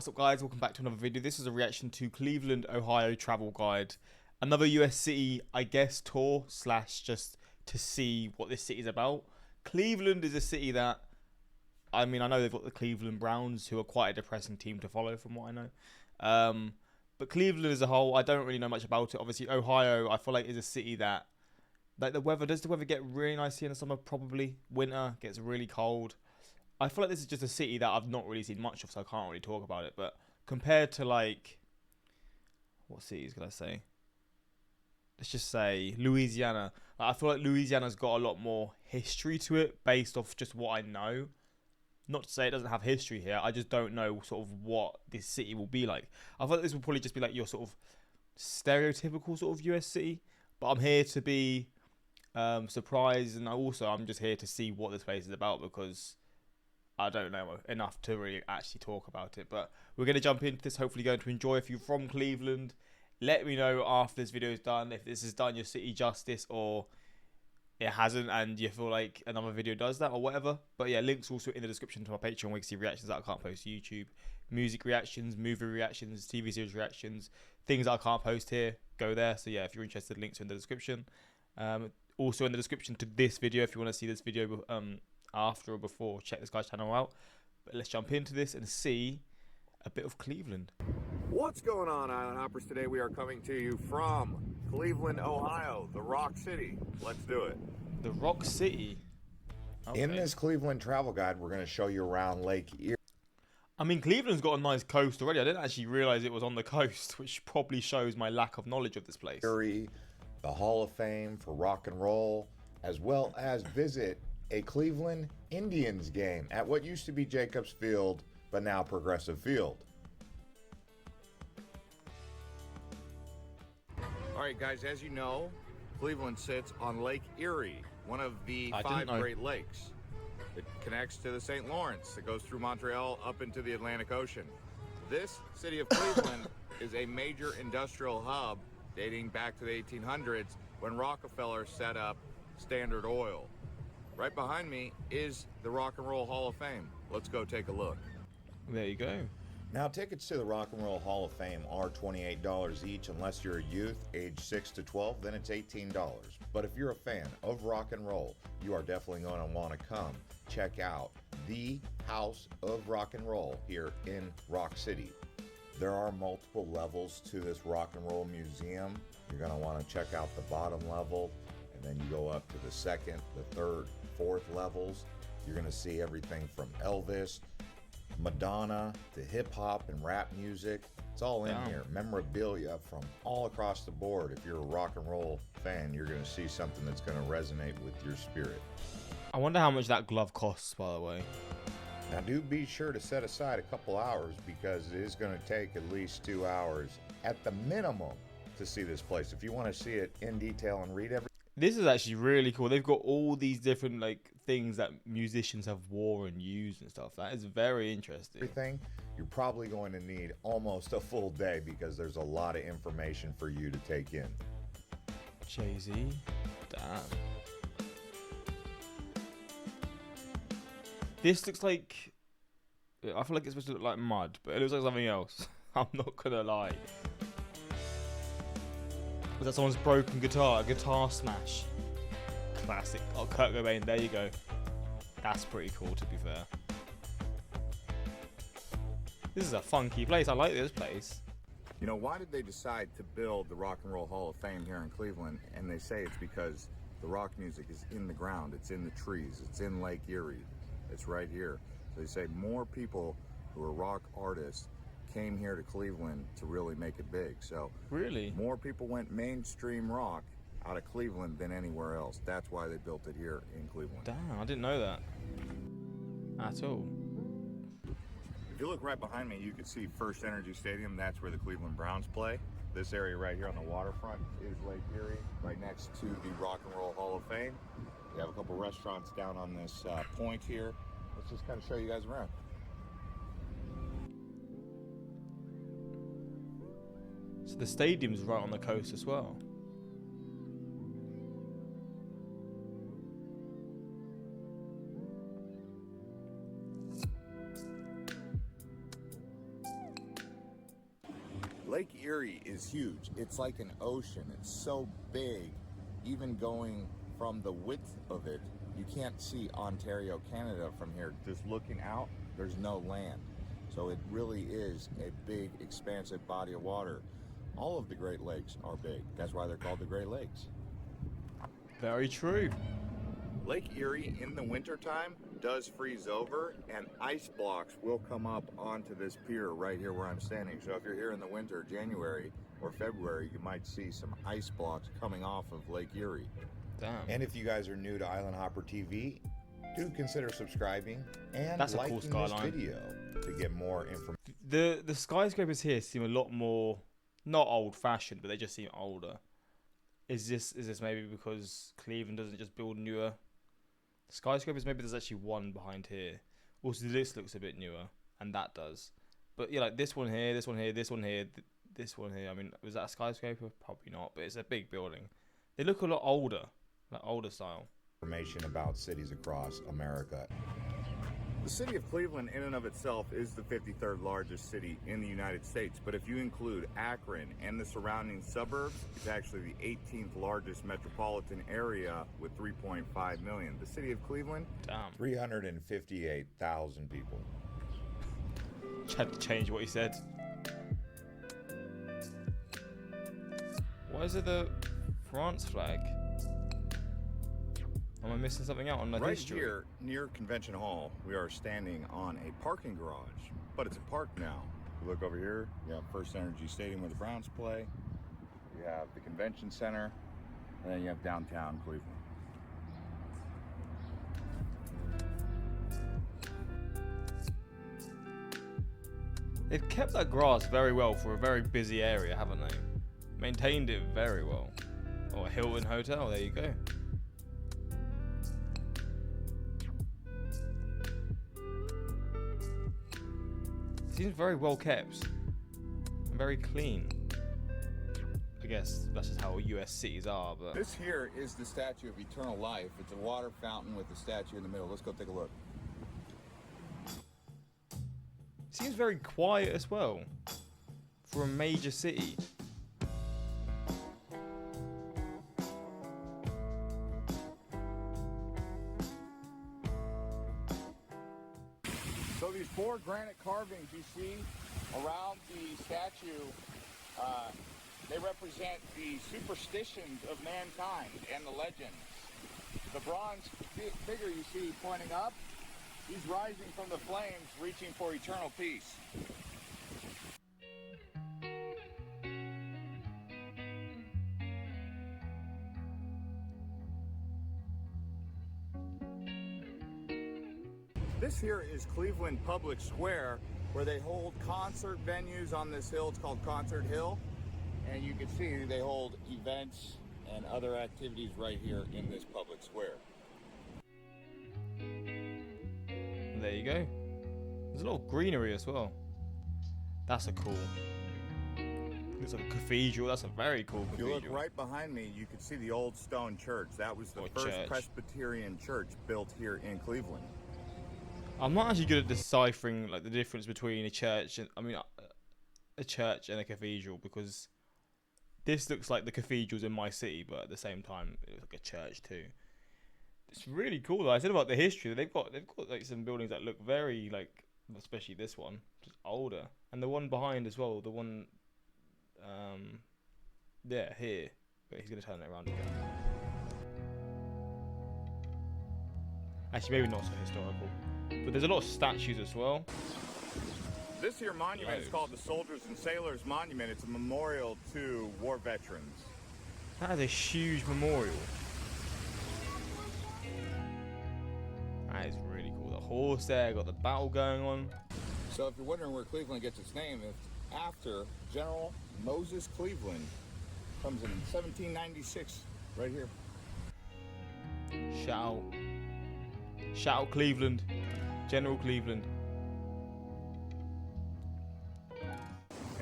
What's up, guys? Welcome back to another video. This is a reaction to Cleveland, Ohio travel guide. Another US city, I guess, tour slash just to see what this city is about. Cleveland is a city that, I mean, I know they've got the Cleveland Browns, who are quite a depressing team to follow from what I know. But Cleveland as a whole, I don't really know much about it. Obviously, Ohio, I feel like is a city that, like, does the weather get really nice here in the summer? Probably. Winter gets really cold. I feel like this is just a city that I've not really seen much of, so I can't really talk about it. But compared to, like, what cities could I say? Let's just say Louisiana. I feel like Louisiana's got a lot more history to it based off just what I know. Not to say it doesn't have history here. I just don't know sort of what this city will be like. I thought this would probably just be like your sort of stereotypical sort of US city. But I'm here to be surprised, and also I'm just here to see what this place is about because I don't know enough to really actually talk about it. But we're going to jump into this, hopefully going to enjoy. If you're from Cleveland, let me know after this video is done if this has done your city justice or it hasn't and you feel like another video does that or whatever. But yeah, links also in the description to my Patreon where you can see reactions that I can't post to YouTube, music reactions, movie reactions, TV series reactions, things that I can't post here, go there. So yeah, if you're interested, links are in the description. Also in the description to this video, if you want to see this video after or before, check this guy's channel out. But let's jump into this and see a bit of Cleveland. What's going on, Island Hoppers? Today we are coming to you from Cleveland, Ohio, the Rock City. Let's do it. The Rock City. Okay. In this Cleveland travel guide, we're going to show you around Lake Erie. I mean, Cleveland's got a nice coast already. I didn't actually realize it was on the coast, which probably shows my lack of knowledge of this place. Erie, the Hall of Fame for rock and roll, as well as visit a Cleveland Indians game at what used to be Jacobs Field, but now Progressive Field. All right, guys, as you know, Cleveland sits on Lake Erie, one of the 5 Great Lakes. It connects to the St. Lawrence. It goes through Montreal up into the Atlantic Ocean. This city of Cleveland is a major industrial hub dating back to the 1800s when Rockefeller set up Standard Oil. Right behind me is the Rock and Roll Hall of Fame. Let's go take a look. There you go. Now, tickets to the Rock and Roll Hall of Fame are $28 each. Unless you're a youth, age 6 to 12, then it's $18. But if you're a fan of rock and roll, you are definitely going to want to come check out the House of Rock and Roll here in Rock City. There are multiple levels to this rock and roll museum. You're going to want to check out the bottom level, and then you go up to the second, the third, fourth levels. You're going to see everything from Elvis, Madonna, to hip-hop and rap music. It's all in here. Memorabilia from all across the board. If you're a rock and roll fan, you're going to see something that's going to resonate with your spirit. I wonder how much that glove costs, by the way. Now, do be sure to set aside a couple hours because it is going to take at least 2 hours at the minimum to see this place. If you want to see it in detail and read everything. This is actually really cool. They've got all these different like things that musicians have wore and used and stuff. That is very interesting. You're probably going to need almost a full day because there's a lot of information for you to take in. Jay-Z. Damn. This looks like, I feel like it's supposed to look like mud, but it looks like something else. I'm not gonna lie. Was that someone's broken guitar? A guitar smash. Classic. Oh, Kurt Cobain, there you go. That's pretty cool, to be fair. This is a funky place. I like this place. You know, why did they decide to build the Rock and Roll Hall of Fame here in Cleveland? And they say it's because the rock music is in the ground. It's in the trees. It's in Lake Erie. It's right here. So they say more people who are rock artists came here to Cleveland to really make it big. So really, more people went mainstream rock out of Cleveland than anywhere else. That's why they built it here in Cleveland. Damn, I didn't know that at all. If you look right behind me, you can see First Energy Stadium. That's where the Cleveland Browns play. This area right here on the waterfront is Lake Erie, right next to the Rock and Roll Hall of Fame. We have a couple restaurants down on this point here. Let's just kind of show you guys around. So the stadium's right on the coast as well. Lake Erie is huge. It's like an ocean. It's so big, even going from the width of it, you can't see Ontario, Canada from here. Just looking out, there's no land. So it really is a big, expansive body of water. All of the Great Lakes are big. That's why they're called the Great Lakes. Very true. Lake Erie in the wintertime does freeze over, and ice blocks will come up onto this pier right here where I'm standing. So if you're here in the winter, January or February, you might see some ice blocks coming off of Lake Erie. Damn. And if you guys are new to Island Hopper TV, do consider subscribing and That's a liking cool skyline. this video to get more information. The skyscrapers here seem a lot more, not old-fashioned, but they just seem older. Is this maybe because Cleveland doesn't just build newer skyscrapers? Maybe there's actually one behind here. Also, this looks a bit newer, and that does. But yeah, like this one here, this one here, this one here, this one here. I mean, was that a skyscraper? Probably not, but it's a big building. They look a lot older, like older style. Information about cities across America. The city of Cleveland in and of itself is the 53rd largest city in the United States, but if you include Akron and the surrounding suburbs, it's actually the 18th largest metropolitan area with 3.5 million. The city of Cleveland, Damn. 358,000 people. Had to change what he said. Why is it the France flag? Am I missing something out on the right history? here near Convention Hall, we are standing on a parking garage, but it's a park now. You look over here, you have First Energy Stadium where the Browns play, you have the Convention Center, and then you have downtown Cleveland. They've kept that grass very well for a very busy area, haven't they? Maintained it very well. Oh, a Hilton Hotel, there you go. Seems very well kept and very clean. I guess that's just how US cities are, but This here is the Statue of Eternal Life. It's a water fountain with a statue in the middle. Let's go take a look. seems very quiet as well for a major city. So these four granite carvings you see around the statue, they represent the superstitions of mankind and the legends. The bronze figure you see pointing up, he's rising from the flames, reaching for eternal peace. This here is Cleveland Public Square, where they hold concert venues on this hill. It's called Concert Hill. And you can see they hold events and other activities right here in this public square. And there you go. There's a lot of greenery as well. That's a cool. Looks like a cathedral. That's a very cool If you cathedral. look right behind me, you can see the old stone church. That was the Or first church. Presbyterian church built here in Cleveland. I'm not actually good at deciphering like the difference between a church and a church and a cathedral, because this looks like the cathedrals in my city, but at the same time it looks like a church too. It's really cool though. I said about the history. They've got like some buildings that look very like, especially this one, just older, and the one behind as well. The one, yeah, here. But he's gonna turn it around again. Actually, maybe not so historical, but there's a lot of statues as well. This here monument is called the Soldiers and Sailors Monument. It's a memorial to war veterans. That is a huge memorial. That is really cool. The horse there, got the battle going on. So if you're wondering where Cleveland gets its name, it's after General Moses Cleveland. Comes in 1796, right here. Shout out Cleveland. General Cleveland.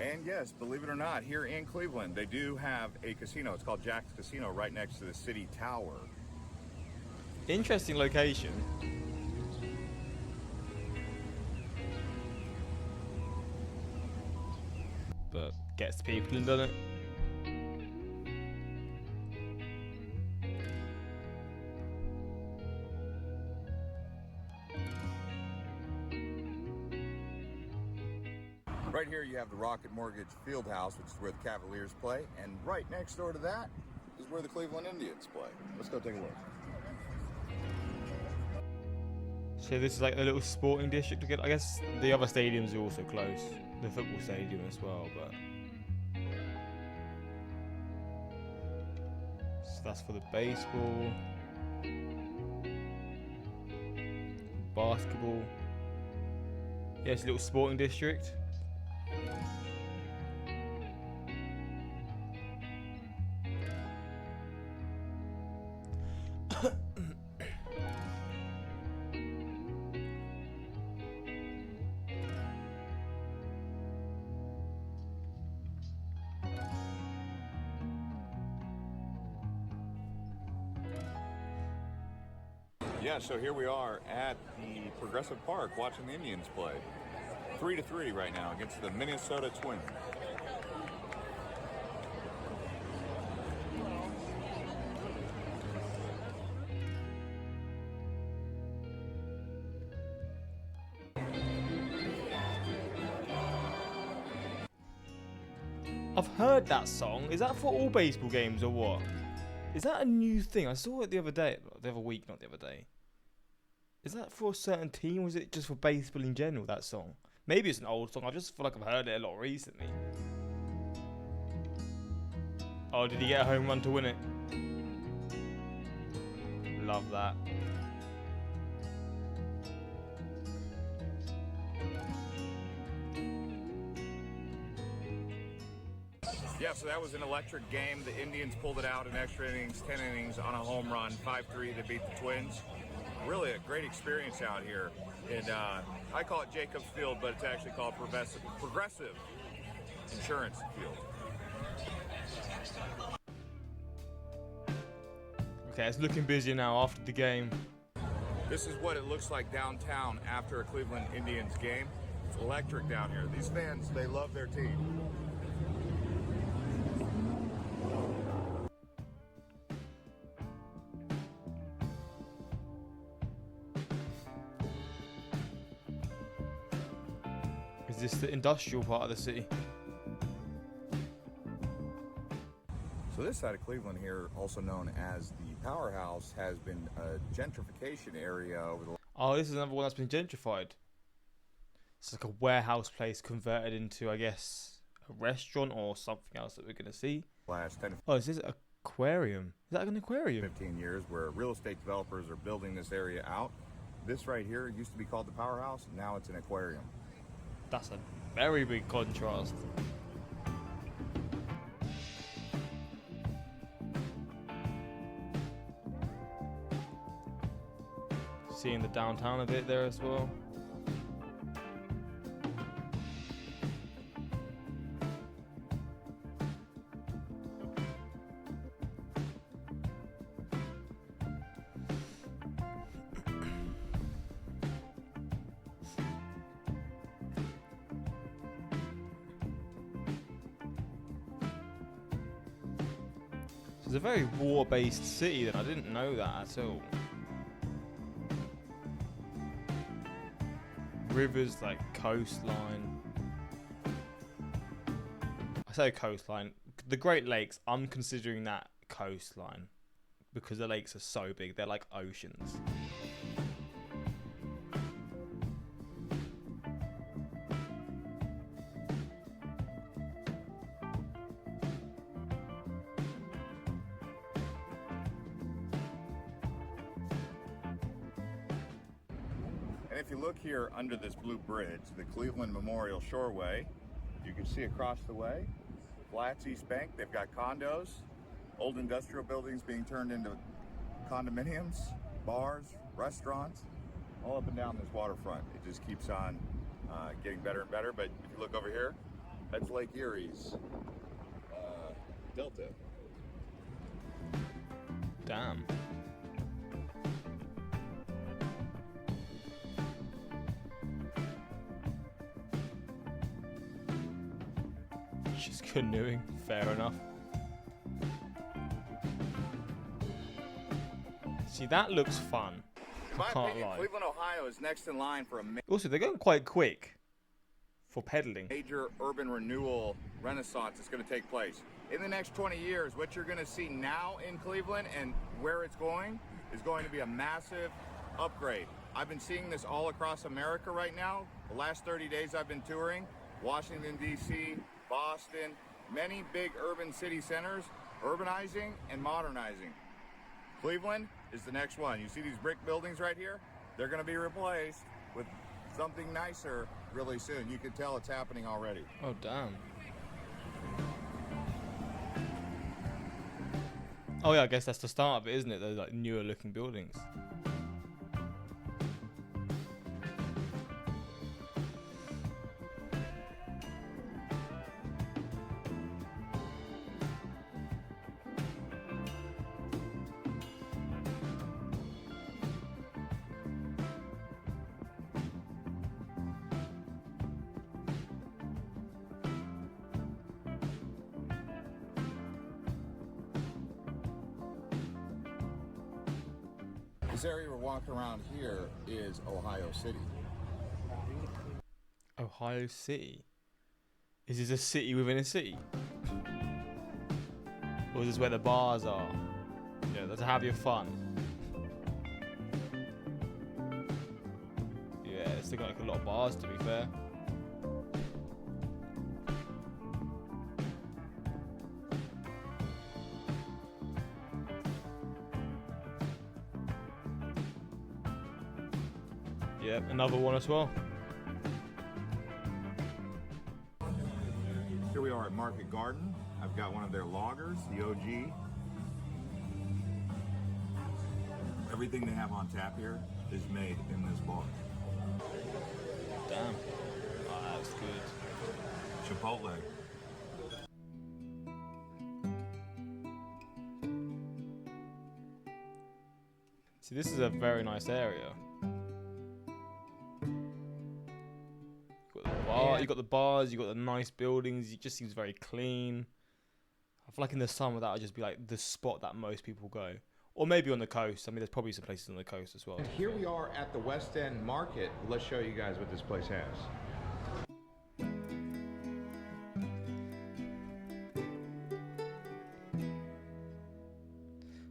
And yes, believe it or not, here in Cleveland, they do have a casino. It's called Jack's Casino right next to the city tower. Interesting location. But but gets the people in, doesn't it? Right here you have the Rocket Mortgage Fieldhouse, which is where the Cavaliers play, and right next door to that is where the Cleveland Indians play. Let's go take a look. So this is like a little sporting district again. I guess the other stadiums are also close. The football stadium as well, but so that's for the baseball, basketball. Yeah, it's a little sporting district. Yeah, so here we are at the Progressive Park watching the Indians play. 3-3 right now against the Minnesota Twins. I've heard that song. Is that for all baseball games or what? Is that a new thing? I saw it the other day, the other week, not the other day. Is that for a certain team, or is it just for baseball in general, that song? Maybe it's an old song. I just feel like I've heard it a lot recently. Oh, did he get a home run to win it? Love that. Yeah, so that was an electric game. The Indians pulled it out in extra innings, 10 innings on a home run, 5-3 to beat the Twins. Really a great experience out here. And I call it Jacobs Field, but it's actually called Progressive Insurance Field. Okay, it's looking busy now after the game. This is what it looks like downtown after a Cleveland Indians game. It's electric down here. These fans, they love their team. Is this the industrial part of the city? So this side of Cleveland here, also known as the Powerhouse, has been a gentrification area over the Oh, this is another one that's been gentrified. It's like a warehouse place converted into, I guess, a restaurant or something else that we're going to see. last 10 Oh, is this an aquarium? Is that an aquarium? 15 years where real estate developers are building this area out. This right here used to be called the Powerhouse. Now it's an aquarium. That's a very big contrast. Seeing the downtown a bit there as well. It's a very war-based city, then I didn't know that at all. Rivers, like coastline. I say coastline. The Great Lakes, I'm considering that coastline because the lakes are so big, they're like oceans. And if you look here under this blue bridge, the Cleveland Memorial Shoreway, you can see across the way, Flats East Bank, they've got condos, old industrial buildings being turned into condominiums, bars, restaurants, all up and down this waterfront. It just keeps on getting better and better. But if you look over here, that's Lake Erie's delta. Damn. Just canoeing, fair enough. See, that looks fun. In my I can't opinion, lie. Cleveland, Ohio is next in line for a Also, they're going quite quick for pedaling. major urban renewal renaissance that's going to take place. In the next 20 years, what you're going to see now in Cleveland and where it's going is going to be a massive upgrade. I've been seeing this all across America right now. The last 30 days I've been touring Washington, D.C., Boston, many big urban city centers, urbanizing and modernizing. Cleveland is the next one. You see these brick buildings right here? They're going to be replaced with something nicer really soon. You can tell it's happening already. Oh, damn. Oh, yeah, I guess that's the start of it, isn't it? Those like newer looking buildings. This area we're walking around here is Ohio City. Ohio City? Is this a city within a city? Or is this where the bars are? Yeah, to have your fun. Yeah, it's got like a lot of bars, to be fair. Yep, another one as well. Here we are at Market Garden. I've got one of their lagers, the OG. Everything they have on tap here is made in this bar. Damn. Oh, that's good. Chipotle. See, this is a very nice area. You got the bars, you got the nice buildings. It just seems very clean. I feel like in the summer that would just be like the spot that most people go, or maybe on the coast. I mean, there's probably some places on the coast as well. And here we are at the West End Market. Let's show you guys what this place has.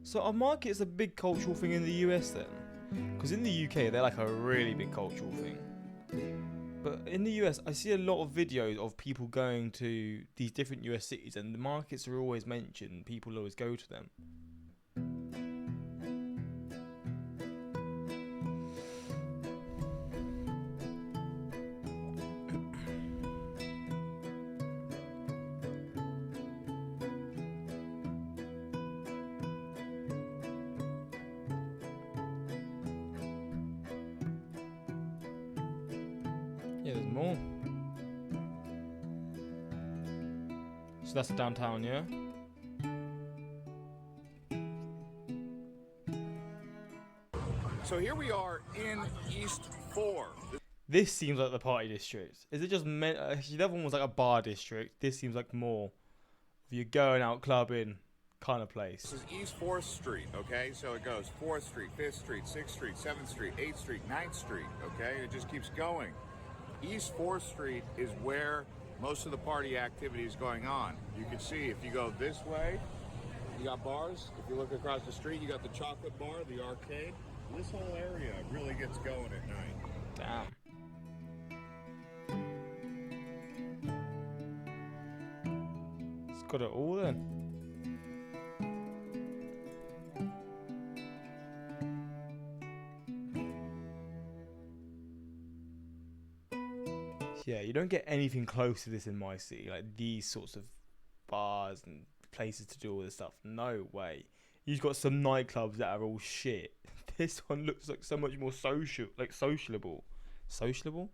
So a market is a big cultural thing in the US then, because in the UK they're like a really big cultural thing. But in the US, I see a lot of videos of people going to these different US cities, and the markets are always mentioned. People always go to them. Yeah, there's more. So that's downtown, yeah? So here we are in East 4. This seems like the party district. Is it just meant? Actually, the other one was like a bar district. This seems like more of you going out clubbing kind of place. This is East 4th Street, okay? So it goes 4th Street, 5th Street, 6th Street, 7th Street, 8th Street, 9th Street, okay? It just keeps going. East 4th Street is where most of the party activity is going on. You can see if you go this way, you got bars. If you look across the street, you got the chocolate bar, the arcade. This whole area really gets going at night. Damn. It's got it all then. Yeah, you don't get anything close to this in my city. Like these sorts of bars and places to do all this stuff. No way. You've got some nightclubs that are all shit. This one looks like so much more social, like sociable. Sociable?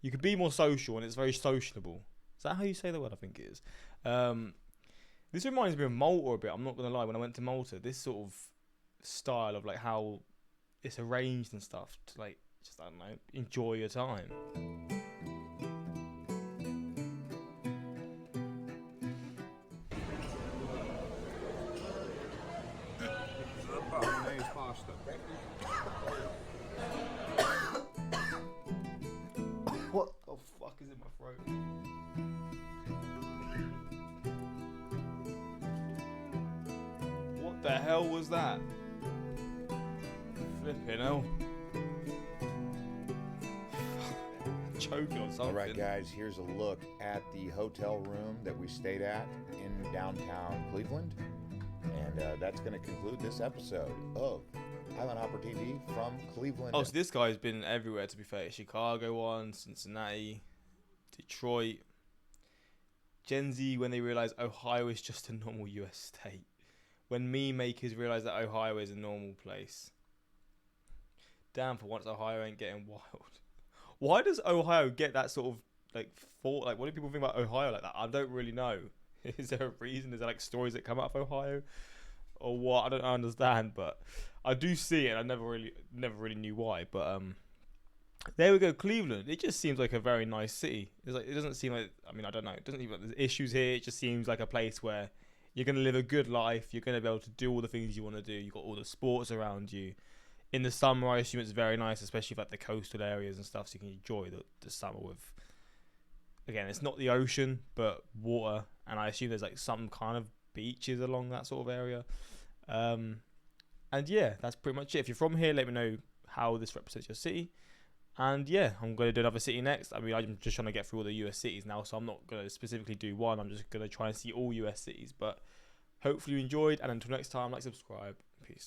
You could be more social and it's very sociable. Is that how you say the word? I think it is. This reminds me of Malta a bit. I'm not going to lie. When I went to Malta, this sort of style of like how it's arranged and stuff to like, just, I don't know, enjoy your time. pasta. What the fuck is in my throat? What the hell was that? Flipping hell. Choking on something. All right, guys, here's a look at the hotel room that we stayed at in downtown Cleveland. And that's going to conclude this episode of Island Hopper TV from Cleveland. Oh, so this guy's been everywhere, to be fair. Chicago one, Cincinnati, Detroit. Gen Z, when they realise Ohio is just a normal US state. When meme makers realise that Ohio is a normal place. Damn, for once Ohio ain't getting wild. Why does Ohio get that sort of, like, thought? Like, what do people think about Ohio like that? I don't really know. Is there a reason? Is there, like, stories that come out of Ohio? Or what? I don't understand, but I do see it. I never really knew why, but there we go, Cleveland. It just seems like a very nice city. It's like, it doesn't seem like, I mean, I don't know. It doesn't seem like there's issues here. It just seems like a place where you're going to live a good life. You're going to be able to do all the things you want to do. You've got all the sports around you. In the summer, I assume it's very nice, especially for, like, the coastal areas and stuff, so you can enjoy the summer with, again, it's not the ocean, but water, and I assume there's, like, some kind of beaches along that sort of area. And yeah, that's pretty much it. If you're from here, let me know how this represents your city. And yeah, I'm going to do another city next. I mean, I'm just trying to get through all the US cities now, so I'm not going to specifically do one. I'm just going to try and see all US cities. But hopefully you enjoyed, and until next time, like, subscribe. Peace.